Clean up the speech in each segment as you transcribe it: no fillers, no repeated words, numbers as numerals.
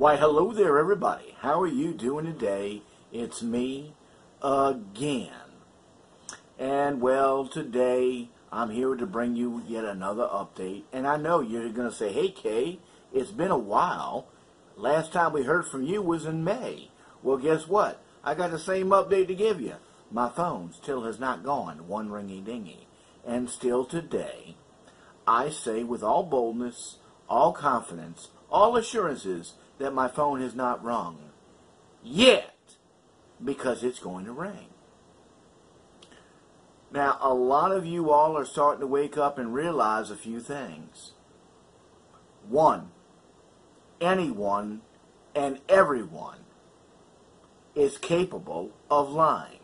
Why, hello there, everybody. How are you doing today? It's me again. And, well, today I'm here to bring you yet another update. And I know you're going to say, hey, Kay, it's been a while. Last time we heard from you was in May. Well, guess what? I got the same update to give you. My phone still has not gone one ringy-dingy. And still today, I say with all boldness, all confidence, all assurances that my phone has not rung yet, because it's going to ring. Now, a lot of you all are starting to wake up and realize a few things. One, anyone and everyone is capable of lying,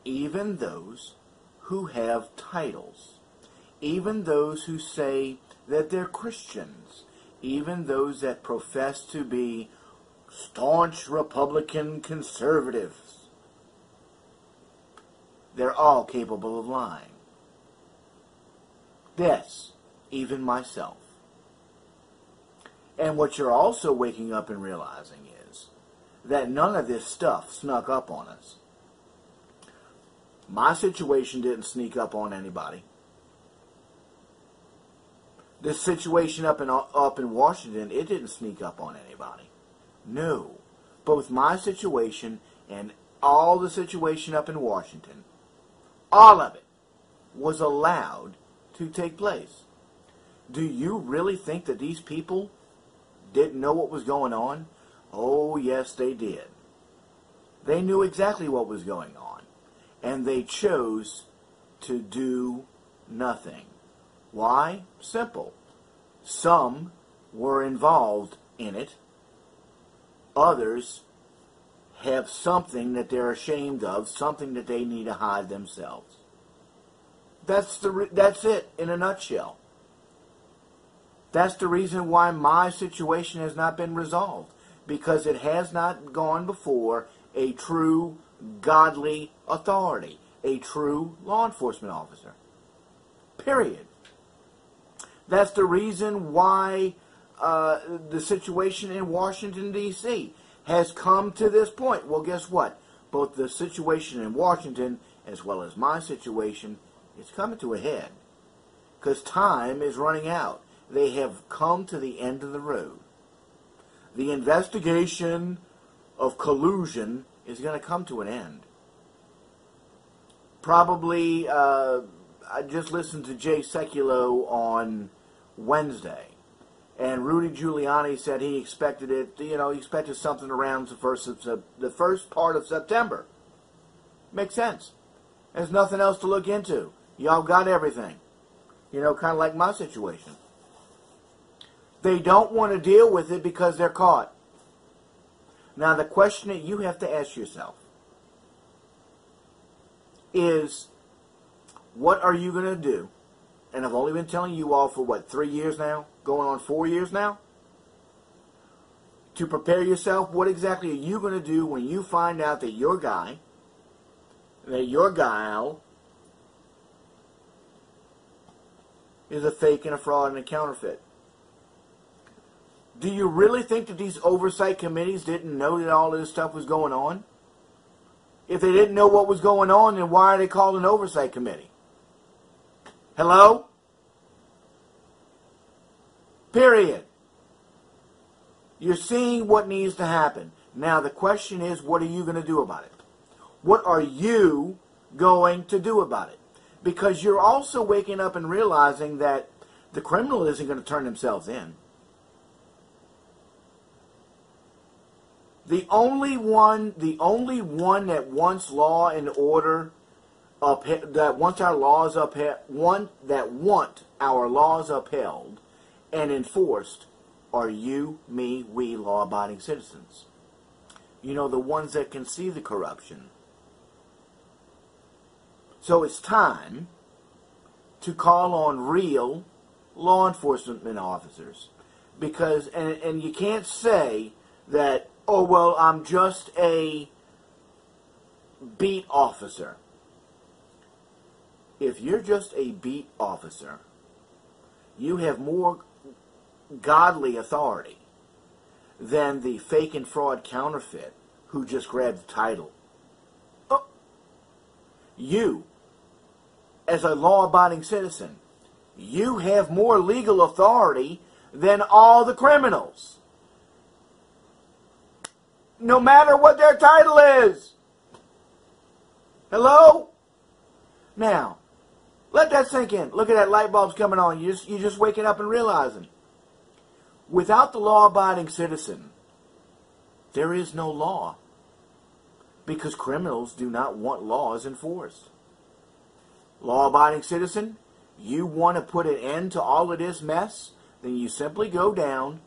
even those who have titles, even those who say that they're Christians, even those that profess to be staunch Republican conservatives. They're all capable of lying. Yes, even myself. And what you're also waking up and realizing is that none of this stuff snuck up on us. My situation didn't sneak up on anybody. This situation up in Washington, it didn't sneak up on anybody. No. Both my situation and all the situation up in Washington, all of it was allowed to take place. Do you really think that these people didn't know what was going on? Oh, yes, they did. They knew exactly what was going on. And they chose to do nothing. Why? Simple. Some were involved in it. Others have something that they're ashamed of, something that they need to hide themselves. That's it in a nutshell. That's the reason why my situation has not been resolved, because it has not gone before a true godly authority, a true law enforcement officer. Period. That's the reason why the situation in Washington, D.C. has come to this point. Well, guess what? Both the situation in Washington as well as my situation is coming to a head, because time is running out. They have come to the end of the road. The investigation of collusion is going to come to an end. Probably, I just listened to Jay Sekulow on Wednesday, and Rudy Giuliani said he expected it, he expected something around the first part of September. Makes sense. There's nothing else to look into. Y'all got everything. Kind of like my situation. They don't want to deal with it because they're caught. Now, the question that you have to ask yourself is, what are you going to do? And I've only been telling you all for, 3 years now? Going on 4 years now? To prepare yourself, what exactly are you going to do when you find out that your guy, that your gal, is a fake and a fraud and a counterfeit? Do you really think that these oversight committees didn't know that all of this stuff was going on? If they didn't know what was going on, then why are they called an oversight committee? Hello? Period. You're seeing what needs to happen. Now the question is, what are you going to do about it? What are you going to do about it? Because you're also waking up and realizing that the criminal isn't going to turn themselves in. The only one that wants law and order, that wants our laws upheld and enforced, are you, me, we, law-abiding citizens. The ones that can see the corruption. So it's time to call on real law enforcement officers, because and you can't say that, oh, well, I'm just a beat officer. If you're just a beat officer, you have more godly authority than the fake and fraud counterfeit who just grabbed the title. Oh, you, as a law-abiding citizen, you have more legal authority than all the criminals, no matter what their title is. Hello? Now, let that sink in. Look at that, light bulb's coming on. You're just waking up and realizing. Without the law-abiding citizen, there is no law, because criminals do not want laws enforced. Law-abiding citizen, you want to put an end to all of this mess, then you simply go down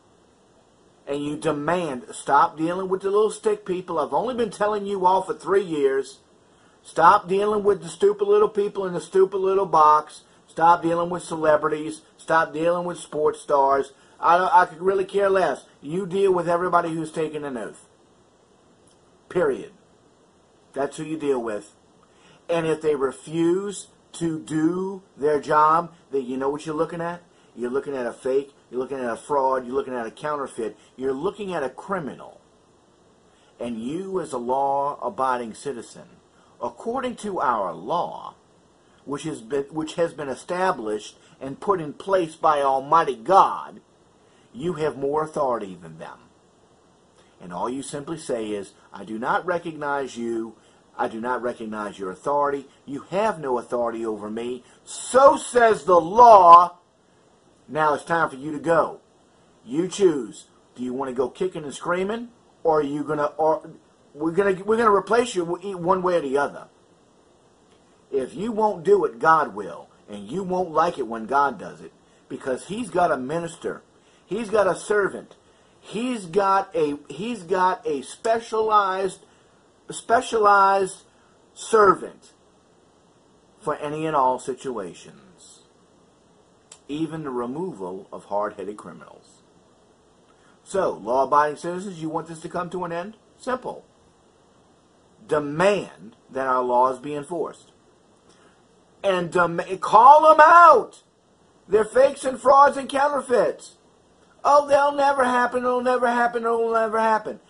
and you demand, stop dealing with the little stick people. I've only been telling you all for 3 years. Stop dealing with the stupid little people in the stupid little box. Stop dealing with celebrities. Stop dealing with sports stars. I could really care less. You deal with everybody who's taken an oath. Period. That's who you deal with. And if they refuse to do their job, then you know what you're looking at? You're looking at a fake, you're looking at a fraud, you're looking at a counterfeit, you're looking at a criminal. And you, as a law-abiding citizen, according to our law, which has been established and put in place by Almighty God, you have more authority than them. And all you simply say is, I do not recognize you, I do not recognize your authority, you have no authority over me, so says the law. Now it's time for you to go. You choose. Do you want to go kicking and screaming, or are you gonna? Or we're gonna replace you one way or the other. If you won't do it, God will, and you won't like it when God does it, because He's got a minister, He's got a servant, He's got a specialized servant for any and all situations. Even the removal of hard-headed criminals. So, law-abiding citizens, you want this to come to an end? Simple. Demand that our laws be enforced. And call them out. They're fakes and frauds and counterfeits. Oh, they'll never happen, it'll never happen, it'll never happen.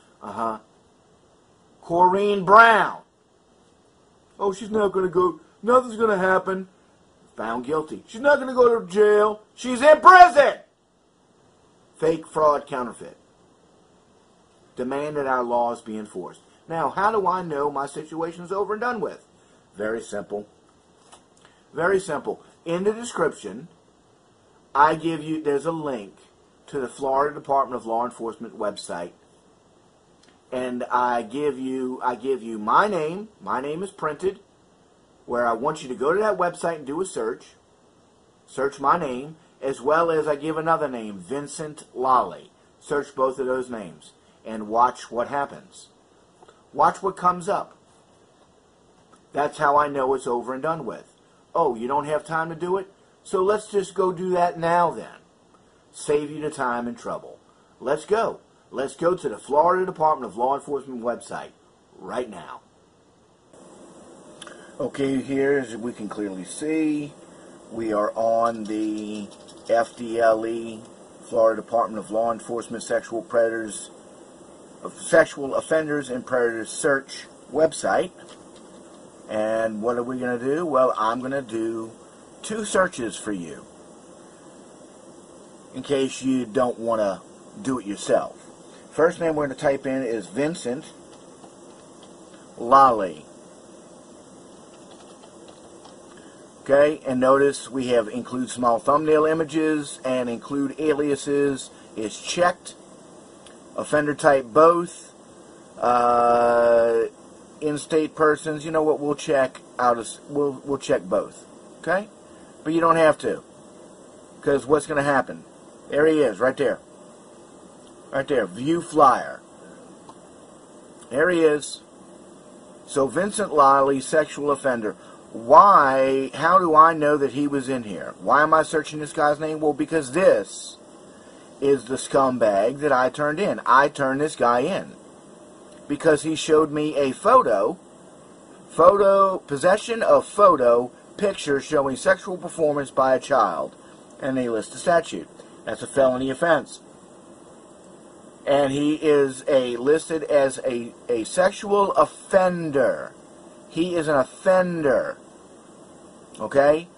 Corrine Brown. Oh, she's not going to go, nothing's going to happen. Found guilty. She's not going to go to jail. She's in prison. Fake, fraud, counterfeit. Demand that our laws be enforced. Now, how do I know my situation's over and done with? Very simple. Very simple. In the description, I give you, there's a link to the Florida Department of Law Enforcement website. And I give you my name. My name is printed, where I want you to go to that website and do a search. Search my name, as well as I give another name, Vincent Lollie. Search both of those names and watch what happens. Watch what comes up. That's how I know it's over and done with. Oh, you don't have time to do it? So let's just go do that now then. Save you the time and trouble. Let's go. Let's go to the Florida Department of Law Enforcement website right now. Okay, here, as we can clearly see, we are on the FDLE, Florida Department of Law Enforcement Sexual Offenders and Predators Search website. And what are we going to do? Well, I'm going to do 2 searches for you, in case you don't want to do it yourself. First name we're going to type in is Vincent Lollie. Okay, and notice we have include small thumbnail images and include aliases is checked. Offender type both. In-state persons, you know what? We'll check we'll check both. Okay, but you don't have to, because what's going to happen? There he is, right there. Right there, view flyer. There he is. So Vincent Lollie, sexual offender. Why? How do I know that he was in here? Why am I searching this guy's name? Well, because this is the scumbag that I turned in. I turned this guy in because he showed me a possession of photo, picture showing sexual performance by a child, and they list the statute. That's a felony offense. And he is listed as a sexual offender. He is an offender. Okay?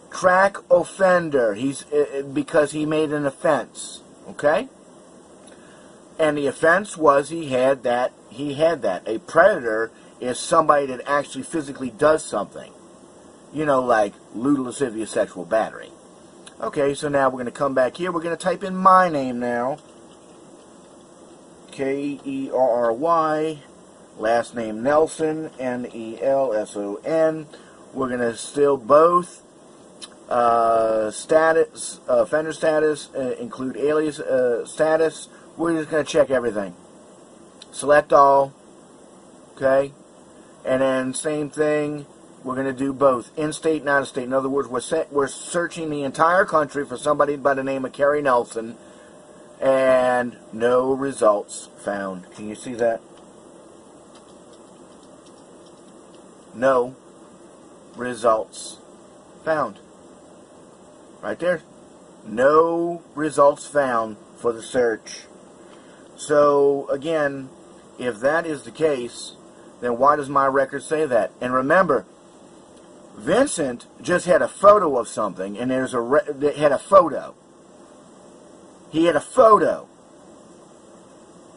Crack offender. He's because he made an offense. Okay? And the offense was he had that. A predator is somebody that actually physically does something. You know, like lewd, lascivious sexual battery. Okay, so now we're going to come back here. We're going to type in my name now. Kerry, last name Nelson, Nelson. We're going to still both status, offender status, include alias status. We're just going to check everything. Select all, okay? And then same thing, we're going to do both, in-state and out-of-state. In other words, we're searching the entire country for somebody by the name of Kerry Nelson, and no results found. Can you see that? No results found. Right there. No results found for the search. So, again, if that is the case, then why does my record say that? And remember, Vincent just had a photo of something, and that had a photo. He had a photo.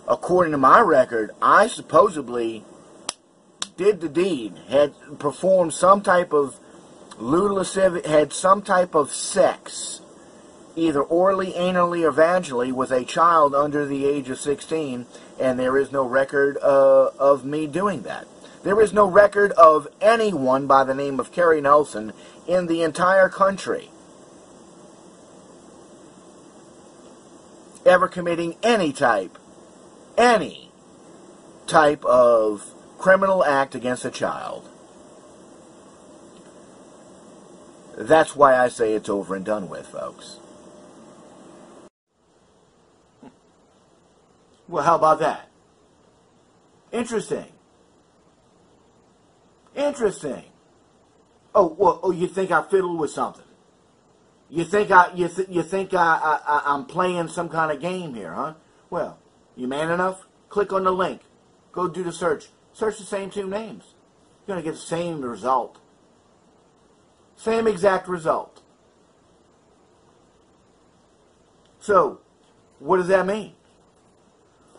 According to my record, I supposedly did the deed, had performed some type of lewd, lascivious, had some type of sex, either orally, anally, or vaginally, with a child under the age of 16, and there is no record of me doing that. There is no record of anyone by the name of Kerry Nelson in the entire country ever committing any type of criminal act against a child. That's why I say it's over and done with, folks. Well, how about that? Interesting. Interesting. Oh, well, you think I fiddled with something? You think I'm playing some kind of game here, huh? Well, you man enough? Click on the link. Go do the search. Search the same two names. You're going to get the same result. Same exact result. So, what does that mean?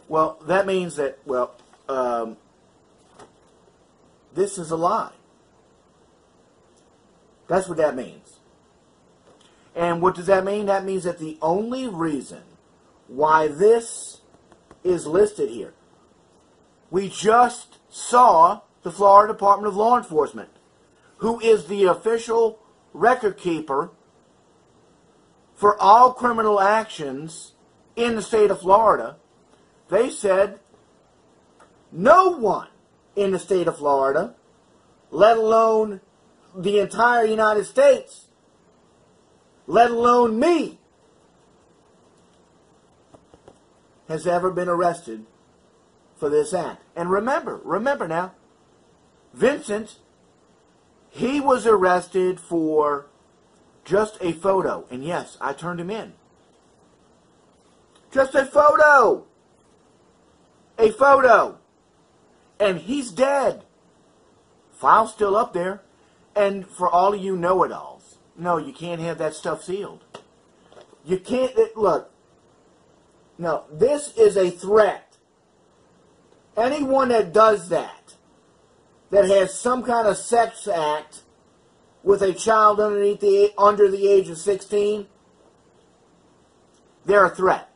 Well, that means that, this is a lie. That's what that means. And what does that mean? That means that the only reason why this is listed here, we just saw the Florida Department of Law Enforcement, who is the official record keeper for all criminal actions in the state of Florida. They said no one in the state of Florida, let alone the entire United States, let alone me, has ever been arrested for this act. And remember now, Vincent, he was arrested for just a photo. And yes, I turned him in. Just a photo. A photo. And he's dead. File's still up there. And for all of you know-it-alls, no, you can't have that stuff sealed. You can't, look. No, this is a threat. Anyone that does that has some kind of sex act with a child under the age of 16, they're a threat.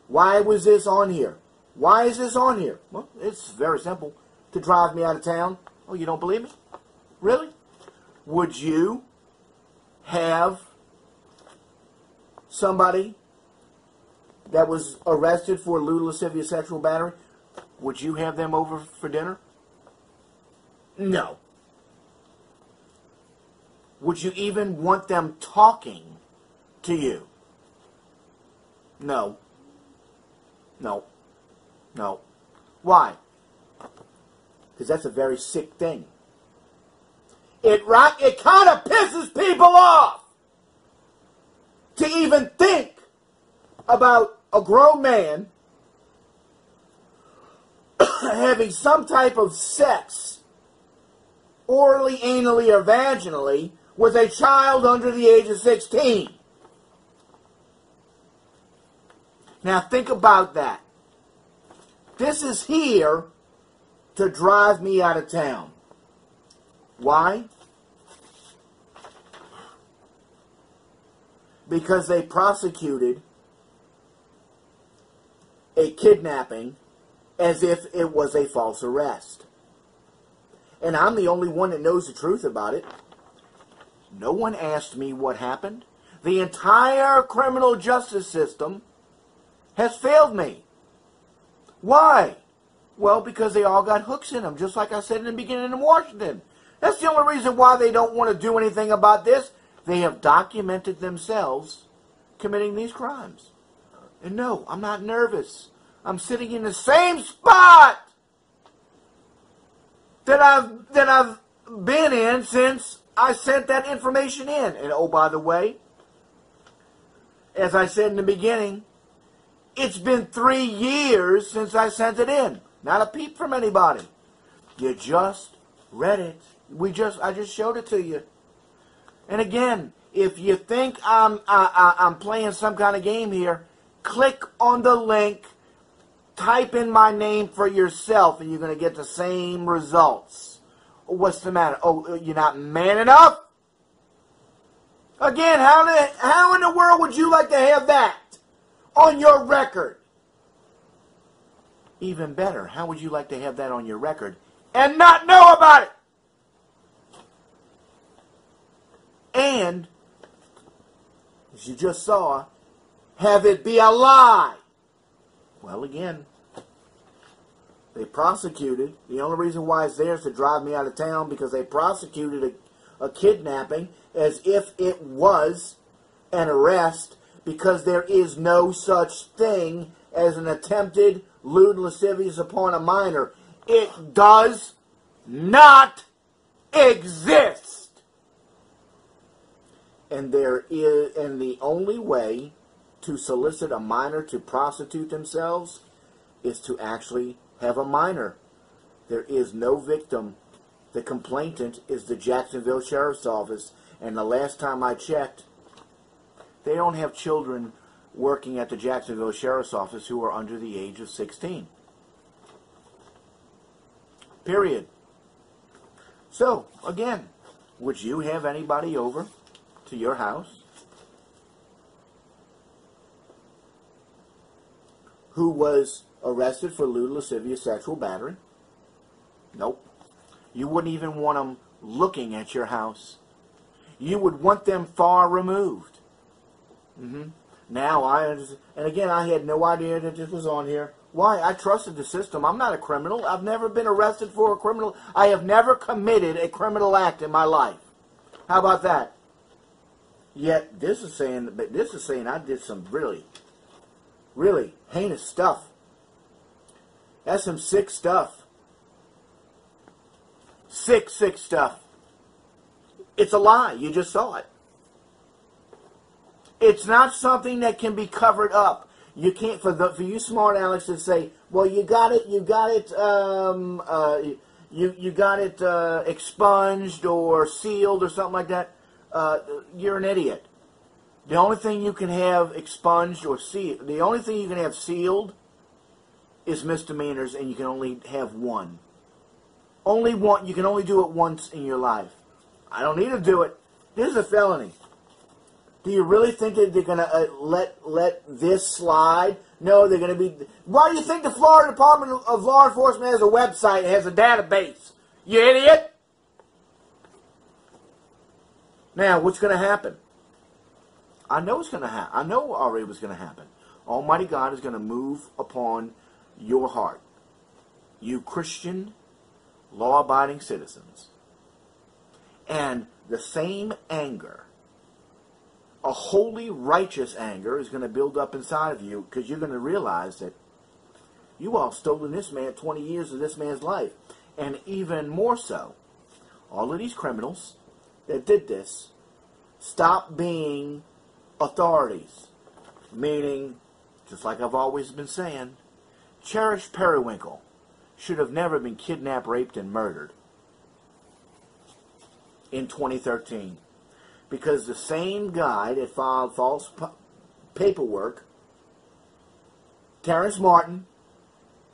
Why was this on here? Why is this on here? Well, it's very simple. To drive me out of town. Oh, you don't believe me? Really? Would you have somebody that was arrested for lewd, lascivious sexual battery, would you have them over for dinner? No. Would you even want them talking to you? No. No. No. Why? Because that's a very sick thing. It kind of pisses people off to even think about a grown man having some type of sex, orally, anally, or vaginally, with a child under the age of 16. Now think about that. This is here to drive me out of town. Why? Because they prosecuted a kidnapping as if it was a false arrest. And I'm the only one that knows the truth about it. No one asked me what happened. The entire criminal justice system has failed me. Why? Well, because they all got hooks in them, just like I said in the beginning in Washington. That's the only reason why they don't want to do anything about this. They have documented themselves committing these crimes. And no, I'm not nervous. I'm sitting in the same spot that I've been in since I sent that information in. And oh, by the way, as I said in the beginning, it's been 3 years since I sent it in. Not a peep from anybody. You just read it. I just showed it to you. And again, if you think I'm playing some kind of game here, click on the link, type in my name for yourself, and you're going to get the same results. What's the matter? Oh, you're not man enough? Again, how in the world would you like to have that on your record? Even better, how would you like to have that on your record and not know about it? And, as you just saw, have it be a lie. Well, again, they prosecuted. The only reason why it's there is to drive me out of town, because they prosecuted a kidnapping as if it was an arrest, because there is no such thing as an attempted lewd and lascivious upon a minor. It does not exist. And the only way to solicit a minor to prostitute themselves is to actually have a minor. There is no victim. The complainant is the Jacksonville Sheriff's Office, and the last time I checked, they don't have children working at the Jacksonville Sheriff's Office who are under the age of 16. Period. So, again, would you have anybody over to your house who was arrested for lewd, lascivious, sexual battery? Nope. You wouldn't even want them looking at your house. You would want them far removed. Now I understand. And again, I had no idea that this was on here. Why? I trusted the system. I'm not a criminal. I've never been arrested for a criminal. I have never committed a criminal act in my life. How about that? Yet this is saying I did some really, really heinous stuff. That's some sick stuff. Sick stuff. It's a lie. You just saw it. It's not something that can be covered up. You can't, for you smart Alex to say, well, you got it expunged or sealed or something like that. You're an idiot. The only thing you can have expunged or sealed, the only thing you can have sealed is misdemeanors, and you can only have one. Only one. You can only do it once in your life. I don't need to do it. This is a felony. Do you really think that they're going to let this slide? No, they're going to be... Why do you think the Florida Department of Law Enforcement has a website, has a database? You idiot! Now, what's going to happen? I know it's going to happen. I know already what's going to happen. Almighty God is going to move upon your heart. You Christian, law-abiding citizens. And the same anger, a holy, righteous anger, is going to build up inside of you, because you're going to realize that you all stolen this man 20 years of this man's life. And even more so, all of these criminals that did this, stop being authorities. Meaning, just like I've always been saying, Cherish Periwinkle should have never been kidnapped, raped, and murdered in 2013. Because the same guy that filed false paperwork, Terrence Martin,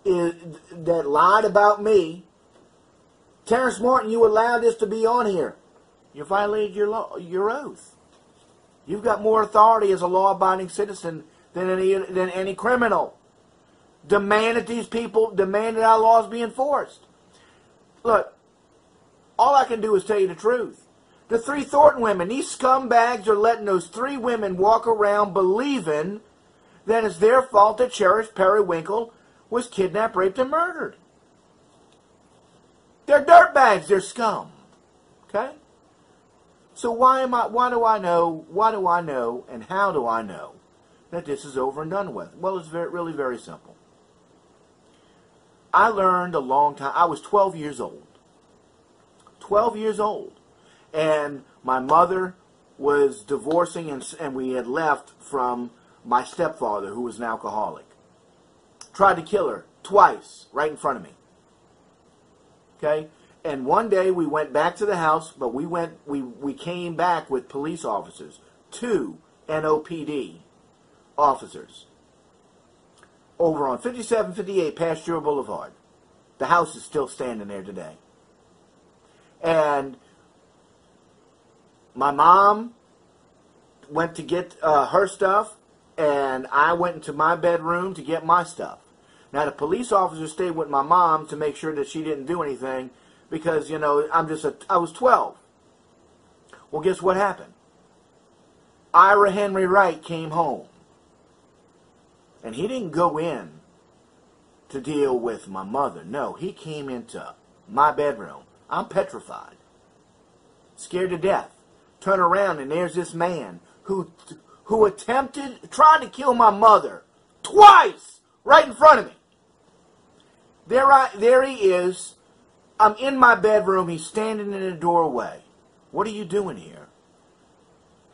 that lied about me. Terrence Martin, you allowed this to be on here. You violated your oath. You've got more authority as a law-abiding citizen than any criminal. Demand that our laws be enforced. Look, all I can do is tell you the truth. The 3 Thornton women, these scumbags are letting those 3 women walk around believing that it's their fault that Cherish Periwinkle was kidnapped, raped, and murdered. They're dirtbags. They're scum. Okay? So why do I know, and how do I know that this is over and done with? Well, it's really very simple. I learned a long time. I was 12 years old. 12 years old. And my mother was divorcing, and we had left from my stepfather, who was an alcoholic. Tried to kill her twice, right in front of me. Okay? And one day we went back to the house, but we came back with police officers, 2 NOPD officers, over on 5758 Pasteur Boulevard. The house is still standing there today. And my mom went to get her stuff, and I went into my bedroom to get my stuff. Now, the police officer stayed with my mom to make sure that she didn't do anything because, you know, I was 12. Well, guess what happened? Ira Henry Wright came home. And he didn't go in to deal with my mother. No, he came into my bedroom. I'm petrified. Scared to death. Turn around and there's this man who tried to kill my mother twice right in front of me. There he is. I'm in my bedroom. He's standing in the doorway. What are you doing here?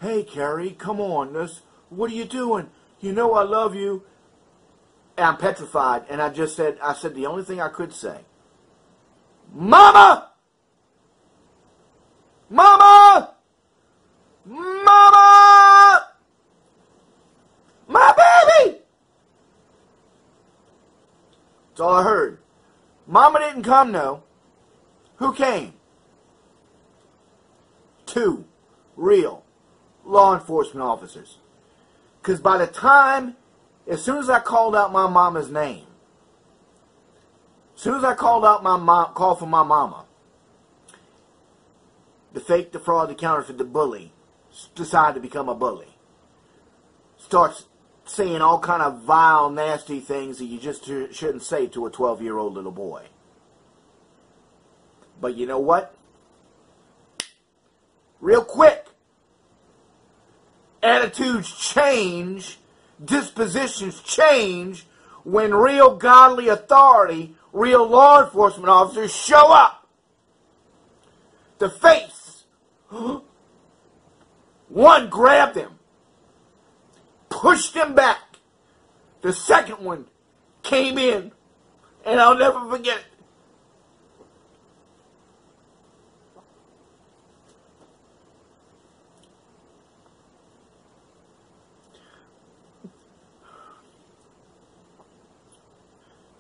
Hey, Kerry, come on. What are you doing? You know I love you. And I'm petrified. And I said the only thing I could say. Mama! Mama! Mama! My baby! That's all I heard. Mama didn't come, no. Who came? 2 real law enforcement officers. Because by the time, as soon as I called out my mama's name, as soon as I called for my mama, the fake, the fraud, the counterfeit, the bully decided to become a bully. Starts saying all kind of vile, nasty things that you just shouldn't say to a 12-year-old little boy. But you know what? Real quick, attitudes change, dispositions change when real godly authority, real law enforcement officers show up. The face. One grabbed him, pushed him back. The second one came in, and I'll never forget it.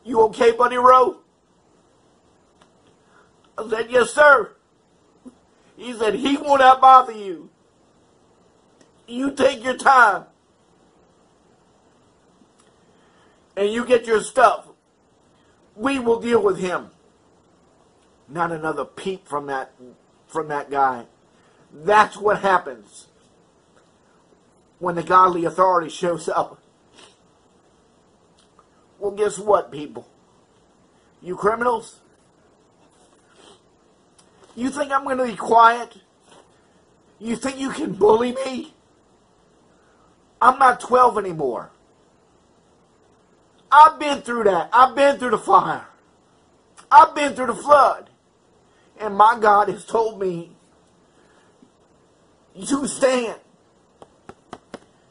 You okay, Buddy Rowe? I said, yes, sir. He said, he will not bother you. You take your time. And you get your stuff. We will deal with him. Not another peep from that guy. That's what happens when the godly authority shows up. Well, guess what, people? You criminals? You think I'm going to be quiet? You think you can bully me? I'm not 12 anymore. I've been through that. I've been through the fire. I've been through the flood. And my God has told me, you stand.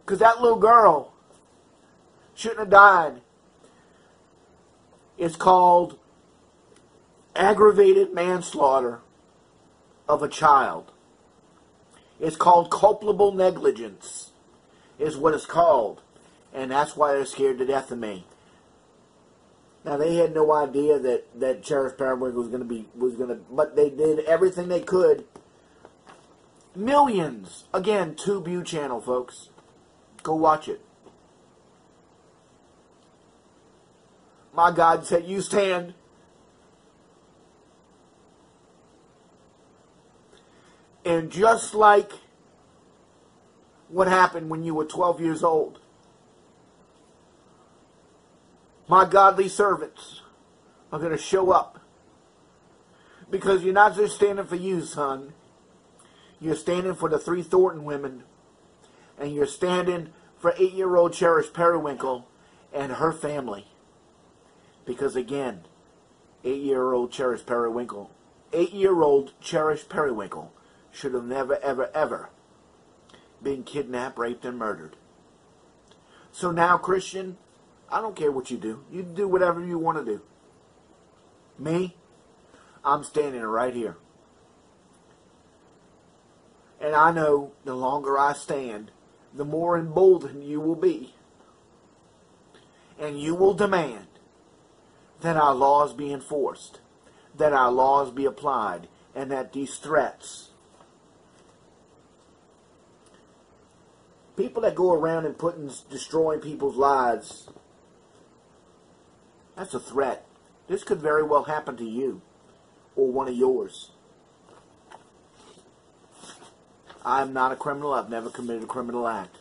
Because that little girl shouldn't have died. It's called aggravated manslaughter of a child. It's called culpable negligence, is what it's called. And that's why they're scared to death of me. Now, they had no idea that Cherished Periwinkle was going to, but they did everything they could. Millions. Again, Tubu channel, folks. Go watch it. My God said, you stand. And just like what happened when you were 12 years old, my godly servants are going to show up. Because you're not just standing for you, son. You're standing for the 3 Thornton women. And you're standing for 8-year-old Cherished Periwinkle and her family. Because again, 8-year-old Cherished Periwinkle, 8-year-old Cherished Periwinkle should have never, ever, ever been kidnapped, raped, and murdered. So now, Christian, I don't care what you do. You do whatever you want to do. Me, I'm standing right here. And I know the longer I stand, the more emboldened you will be. And you will demand that our laws be enforced, that our laws be applied, and that these threats, people that go around and destroying people's lives, that's a threat. This could very well happen to you or one of yours. I'm not a criminal. I've never committed a criminal act.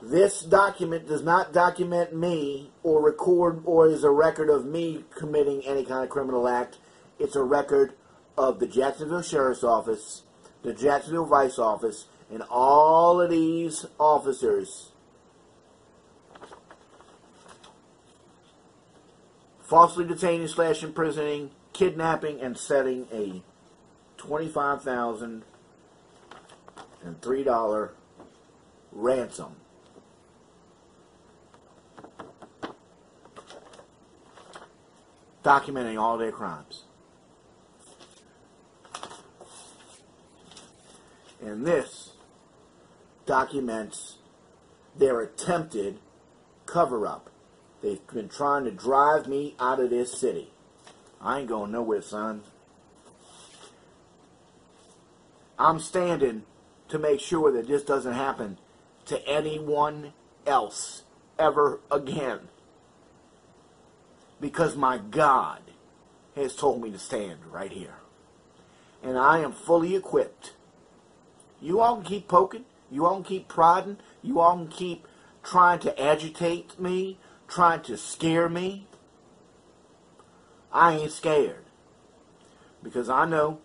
This document does not document me or record or is a record of me committing any kind of criminal act. It's a record of the Jacksonville Sheriff's Office, the Jacksonville Vice Office, and all of these officers falsely detaining / imprisoning, kidnapping, and setting a $25,003 ransom. Documenting all their crimes. And this documents their attempted cover-up. They've been trying to drive me out of this city. I ain't going nowhere, son. I'm standing to make sure that this doesn't happen to anyone else ever again. Because my God has told me to stand right here. And I am fully equipped. You all can keep poking. You all can keep prodding. You all can keep trying to agitate me, trying to scare me. I ain't scared. Because I know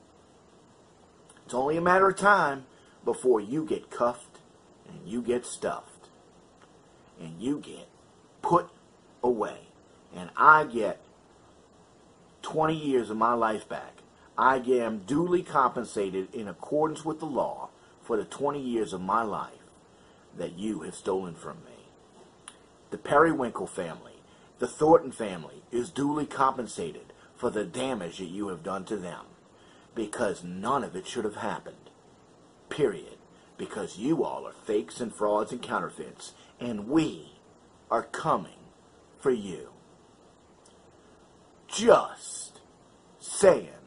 it's only a matter of time before you get cuffed and you get stuffed and you get put away. And I get 20 years of my life back. I am duly compensated in accordance with the law for the 20 years of my life that you have stolen from me. The Periwinkle family, the Thornton family, is duly compensated for the damage that you have done to them. Because none of it should have happened. Period. Because you all are fakes and frauds and counterfeits. And we are coming for you. Just saying.